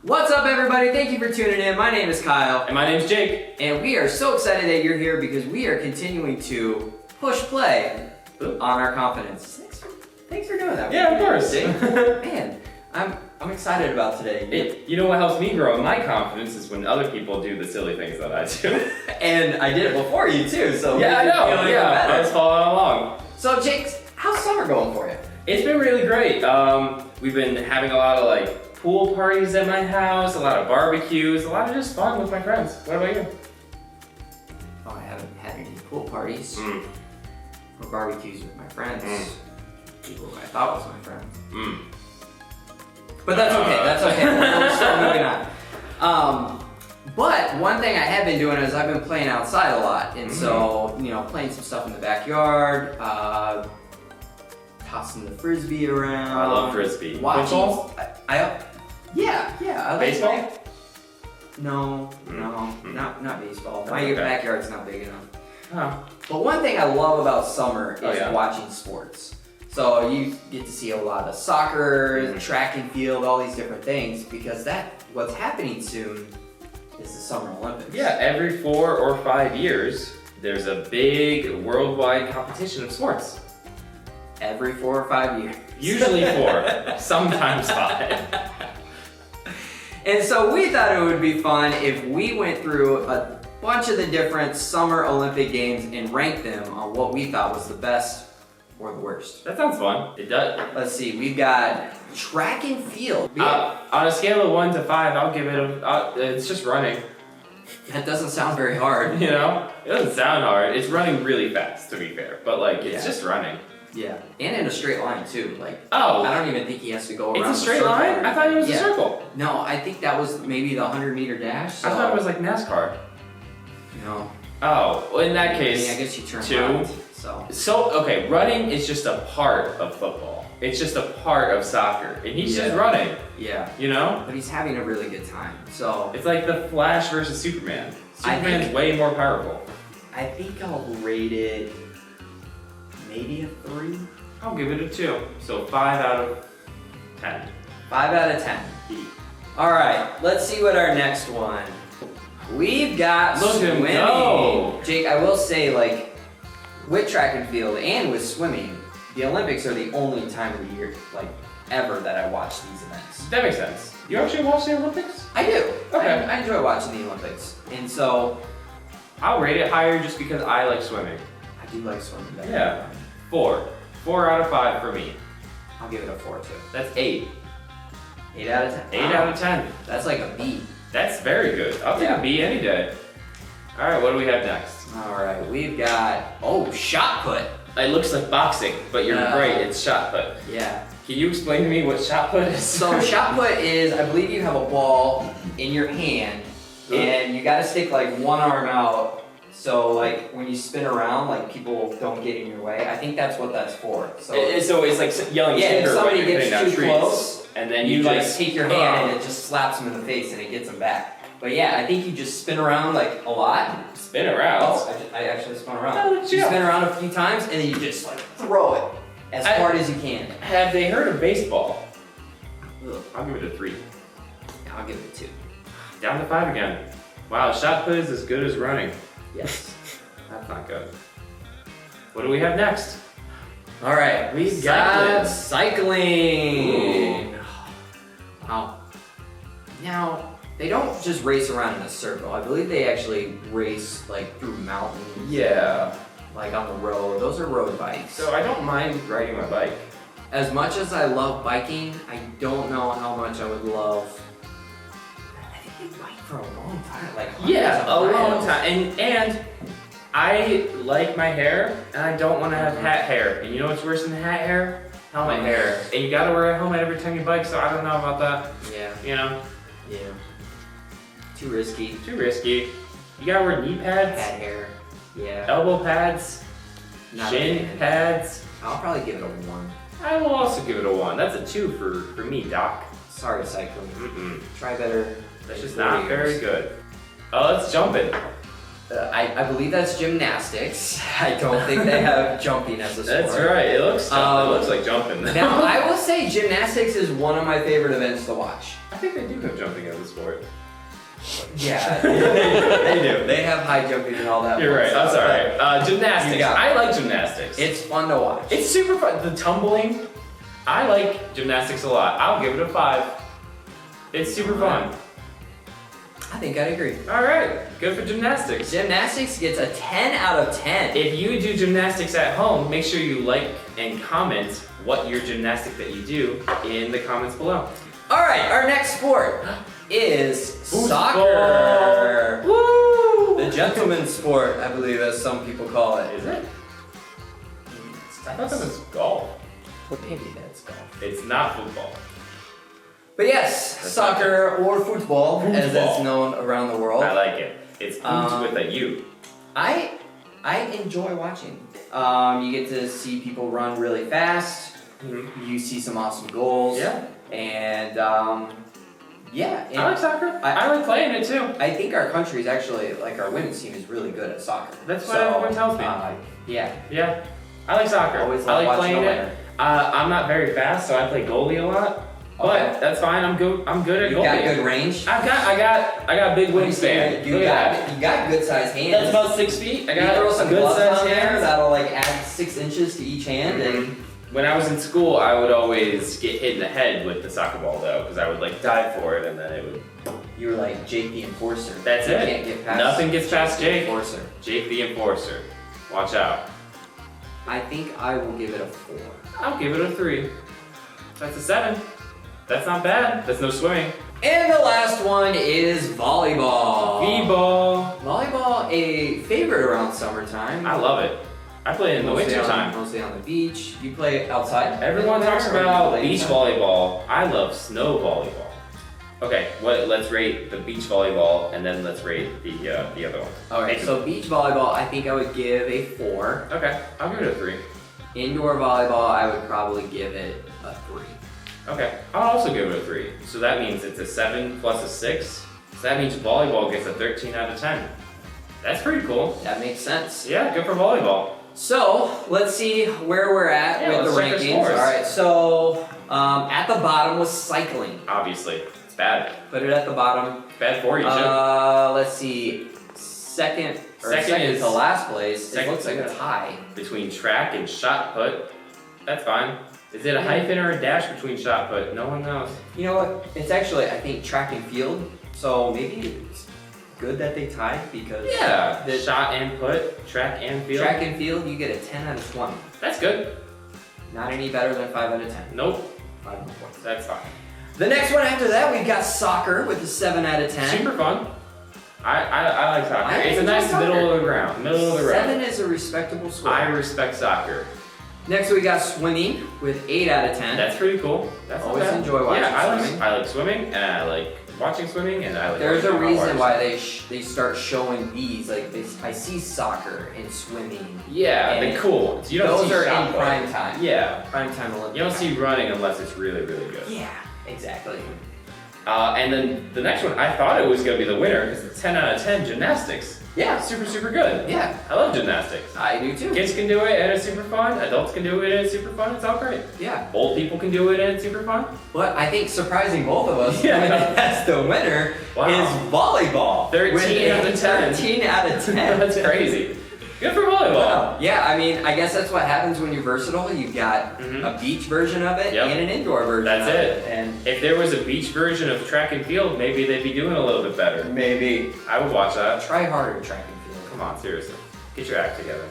What's up, everybody? Thank you for tuning in. My name is Kyle. And my name's Jake. And we are so excited that you're here because we are continuing to push play on our confidence. Thanks for doing that. Yeah, of course. Man, I'm excited about today. You know what helps me grow my confidence is when other people do the silly things that I do. And I did it before you too, so yeah, I know. Yeah, I was following along. So, Jake, how's summer going for you? It's been really great. We've been having a lot of pool parties at my house, a lot of barbecues, a lot of just fun with my friends. What about you? Oh, I haven't had any pool parties or barbecues with my friends. People who I thought was my friends. But that's okay. That's okay. We're still moving on. But one thing I have been doing is I've been playing outside a lot, and so playing some stuff in the backyard, tossing the frisbee around. I love frisbee. Watching. Football? Yeah. I like baseball? No, not baseball. My okay. backyard's not big enough. Oh. But one thing I love about summer is yeah? watching sports. So you get to see a lot of soccer, track and field, all these different things, because what's happening soon is the Summer Olympics. Yeah, every 4 or 5 years, there's a big worldwide competition of sports. Every 4 or 5 years. Usually 4, sometimes 5. And so we thought it would be fun if we went through a bunch of the different Summer Olympic Games and ranked them on what we thought was the best or the worst. That sounds fun. It does. Let's see, we've got track and field. On a scale of 1 to 5, I'll give it it's just running. That doesn't sound very hard. It doesn't sound hard. It's running really fast, to be fair, but it's just running. Yeah, and in a straight line too. Oh, I don't even think he has to go around. It's a straight line? I thought it was a circle. No, I think that was maybe the 100-meter dash. So. I thought it was like NASCAR. No. Oh, well, in that case, I guess you turn 2. around, So okay, running is just a part of football. It's just a part of soccer, and he's just running. Yeah. But he's having a really good time. So it's like the Flash versus Superman. Superman's way more powerful. I think I'll rate it maybe a 3. I'll give it a 2. So 5 out of 10. 5 out of 10. All right, let's see what our next one. We've got swimming. Go. Jake, I will say, with track and field and with swimming, the Olympics are the only time of the year, ever, that I watch these events. That makes sense. You actually watch the Olympics? I do. Okay. I enjoy watching the Olympics. And so I'll rate it higher just because I like swimming. I do like swimming. Yeah. 4. 4 out of 5 for me. I'll give it a 4 too. That's 8. 8 out of 10. 8 out of 10. That's like a B. That's very good. I'll take a B any day. All right, what do we have next? All right, we've got, shot put. It looks like boxing, but you're right, it's shot put. Yeah. Can you explain to me what shot put is? So shot put is, I believe you have a ball in your hand, and you gotta stick one arm out, so when you spin around, people don't get in your way. I think that's what that's for. So it's like yelling if somebody when you're gets down too trees. close, And then you take your hand and it just slaps them in the face and it gets them back. But yeah, I think you just spin around a lot. Spin around? Oh, I actually spun around. Oh, you spin around a few times and then you just throw it as hard as you can. Have they heard of baseball? I'll give it a 3. I'll give it a 2. Down to 5 again. Wow, shot put is as good as running. Yes. That's not good. What do we have next? All right, we've got cycling. Wow. Now, they don't just race around in a circle. I believe they actually race through mountains. Yeah. On the road. Those are road bikes. So I don't mind riding my bike. As much as I love biking, I don't know how much I would love. I think they bike for a long time. A long time. And I like my hair, and I don't want to have hat hair. And you know what's worse than hat hair? Helmet hair. And you gotta wear a helmet every time you bike, so I don't know about that. Yeah. Yeah. Too risky. Too risky. You gotta wear knee pads. Hat hair. Yeah. Elbow pads. Not shin pads. I'll probably give it a 1. I will also give it a 1. That's a 2 for me, Doc. Sorry, cycling. Try better. That's just not very good. Oh, let's jump it. I believe that's gymnastics. I don't think they have jumping as a sport. That's right. It looks like jumping. Now, I will say gymnastics is one of my favorite events to watch. I think they do have jumping as a sport. Yeah, they do. They have high jumping and all that. You're right. I'm sorry. Gymnastics. I like gymnastics. It's fun to watch. It's super fun. The tumbling. I like gymnastics a lot. I'll give it a 5. It's super fun. I think I'd agree. All right. Good for gymnastics. Gymnastics gets a 10 out of 10. If you do gymnastics at home, make sure you like and comment what your gymnastic that you do in the comments below. All right, our next sport is Football. soccer. Woo! The gentleman's sport, I believe, as some people call it. Is it? I thought that was golf. Well, maybe that's golf. It's not football. But yes, That's soccer or football, as it's known around the world. I like it. It's food with a U. I enjoy watching. You get to see people run really fast. Mm-hmm. You see some awesome goals. Yeah. And yeah. And I like soccer. I like playing it too. I think our country's actually, like our women's team is really good at soccer. That's what everyone tells me. Yeah. Yeah. I like soccer. Always I like watching playing a it. winner. I'm not very fast, so I play goalie a lot. But that's fine. I'm good at goalie. You got good range. I got big wingspan. You got good sized hands. That's about 6 feet. I You got throw some good gloves sized on there hands. that'll like add 6 inches to each hand. And when I was in school, I would always get hit in the head with the soccer ball though, because I would like dive for it and then it would. you were like Jake the Enforcer. That's you it. Can't get past Nothing gets past Jake. The Enforcer. Jake the Enforcer. Watch out. I think I will give it a 4. I'll give it a 3. That's a 7. That's not bad. That's no swimming. And the last one is volleyball. V-ball. Volleyball, a favorite around summertime. I love it. I play it in the winter time. Mostly on the beach. You play outside? Everyone talks about beach volleyball. I love snow volleyball. Okay, let's rate the beach volleyball and then let's rate the other one. Alright, so beach volleyball, I think I would give a 4. Okay, I'll give it a 3. Indoor volleyball, I would probably give it a 3. Okay, I'll also give it a 3. So that means it's a 7 plus a 6. So that means volleyball gets a 13 out of 10. That's pretty cool. That makes sense. Yeah, good for volleyball. So, let's see where we're at with the rankings. Alright, so at the bottom was cycling. Obviously, it's bad. Put it at the bottom. Bad for you, too. Let's see. Second is to last place. Second It looks like a tie. Between track and shot put. That's fine. Is it a hyphen or a dash between shot put? No one knows. You know what? It's actually, I think, track and field. So maybe it's good that they tied because the shot and put, track and field. Track and field, you get a 10 out of 20. That's good. Not any better than 5 out of 10. Nope. 5 out of 20. That's fine. The next one after that, we've got soccer with a 7 out of 10. Super fun. I like soccer. It's a enjoy nice soccer. middle of the ground. 7 is a respectable score. I respect soccer. Next we got swimming with 8 out of 10. That's pretty cool. That's always not bad. enjoy watching swimming. I like swimming and I like watching swimming and I like. There's a watching reason hot why they start showing these. Like I see soccer and swimming. Yeah, they're cool. You don't those see are shot in put. prime time. Yeah. Prime time Olympic. You don't time. see running unless it's really, really good. Yeah, exactly. And then the next one, I thought it was going to be the winner because it's 10 out of 10 gymnastics. Yeah. Super, super good. Yeah. I love gymnastics. I do too. Kids can do it and it's super fun. Adults can do it and it's super fun. It's all great. Yeah. Old people can do it and it's super fun. But I think surprising both of us, Yeah. as the winner is volleyball. 13 with out of 10. 13 out of 10. That's crazy. Good for volleyball. Wow. Yeah, I mean, I guess that's what happens when you're versatile. You've got a beach version of it and an indoor version That's of it. And if there was a beach version of track and field, maybe they'd be doing a little bit better. maybe I would watch that. try harder track and field. Come on, seriously. Get your act together.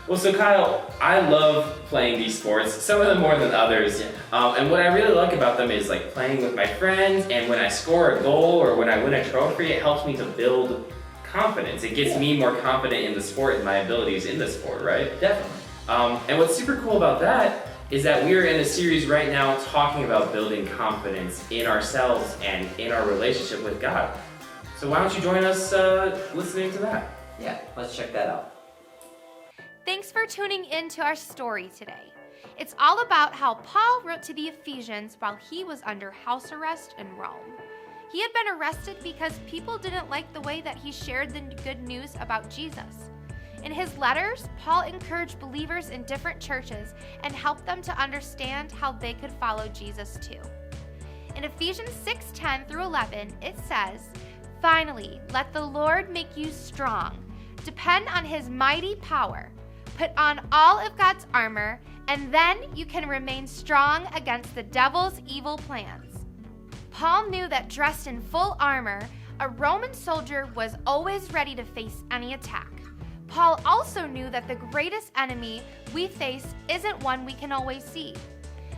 Well, so Kyle, I love playing these sports, some of them more than others. Yeah. And what I really like about them is like playing with my friends, and when I score a goal or when I win a trophy, it helps me to build confidence. It gets me more confident in the sport and my abilities in the sport, right? Definitely. And what's super cool about that is that we are in a series right now talking about building confidence in ourselves and in our relationship with God. So why don't you join us listening to that? Yeah, let's check that out. Thanks for tuning in to our story today. It's all about how Paul wrote to the Ephesians while he was under house arrest in Rome. He had been arrested because people didn't like the way that he shared the good news about Jesus. In his letters, Paul encouraged believers in different churches and helped them to understand how they could follow Jesus too. In Ephesians 6:10 through 11, it says, "Finally, let the Lord make you strong. Depend on his mighty power. Put on all of God's armor, and then you can remain strong against the devil's evil plans." Paul knew that dressed in full armor, a Roman soldier was always ready to face any attack. Paul also knew that the greatest enemy we face isn't one we can always see.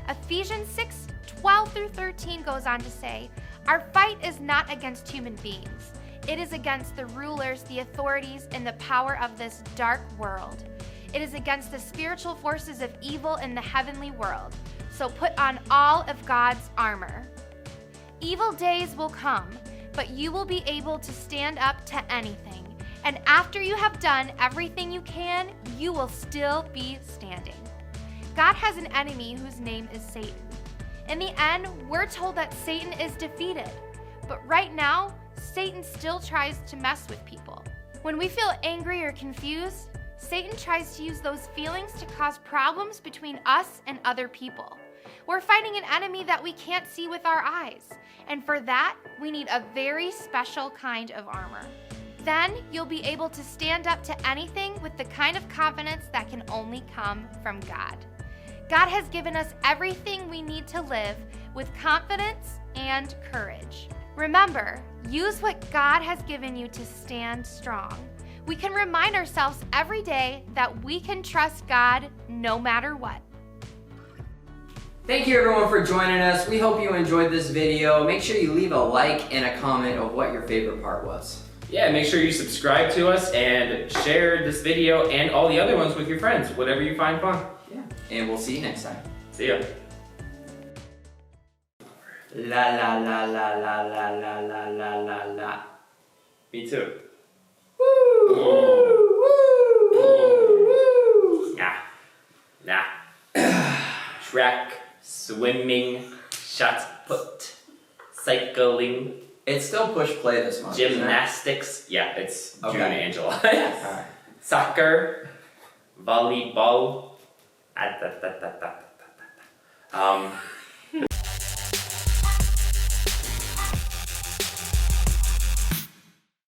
Ephesians 6:12 through 13 goes on to say, "Our fight is not against human beings. It is against the rulers, the authorities, and the power of this dark world. It is against the spiritual forces of evil in the heavenly world. So put on all of God's armor. Evil days will come, but you will be able to stand up to anything. And after you have done everything you can, you will still be standing." God has an enemy whose name is Satan. In the end, we're told that Satan is defeated. But right now, Satan still tries to mess with people. When we feel angry or confused, Satan tries to use those feelings to cause problems between us and other people. We're fighting an enemy that we can't see with our eyes. And for that, we need a very special kind of armor. Then you'll be able to stand up to anything with the kind of confidence that can only come from God. God has given us everything we need to live with confidence and courage. Remember, use what God has given you to stand strong. We can remind ourselves every day that we can trust God no matter what. Thank you everyone for joining us. We hope you enjoyed this video. Make sure you leave a like and a comment of what your favorite part was. Yeah, make sure you subscribe to us and share this video and all the other ones with your friends, whatever you find fun. Yeah, and we'll see you next time. See ya. La la la la la la la la la la la. Me too. Woo! Woo! Woo! Woo! Nah. Track, swimming, shot put, cycling. It's still push play this month. Gymnastics. Yeah, it's Okay. June and July. Alright. Soccer, volleyball.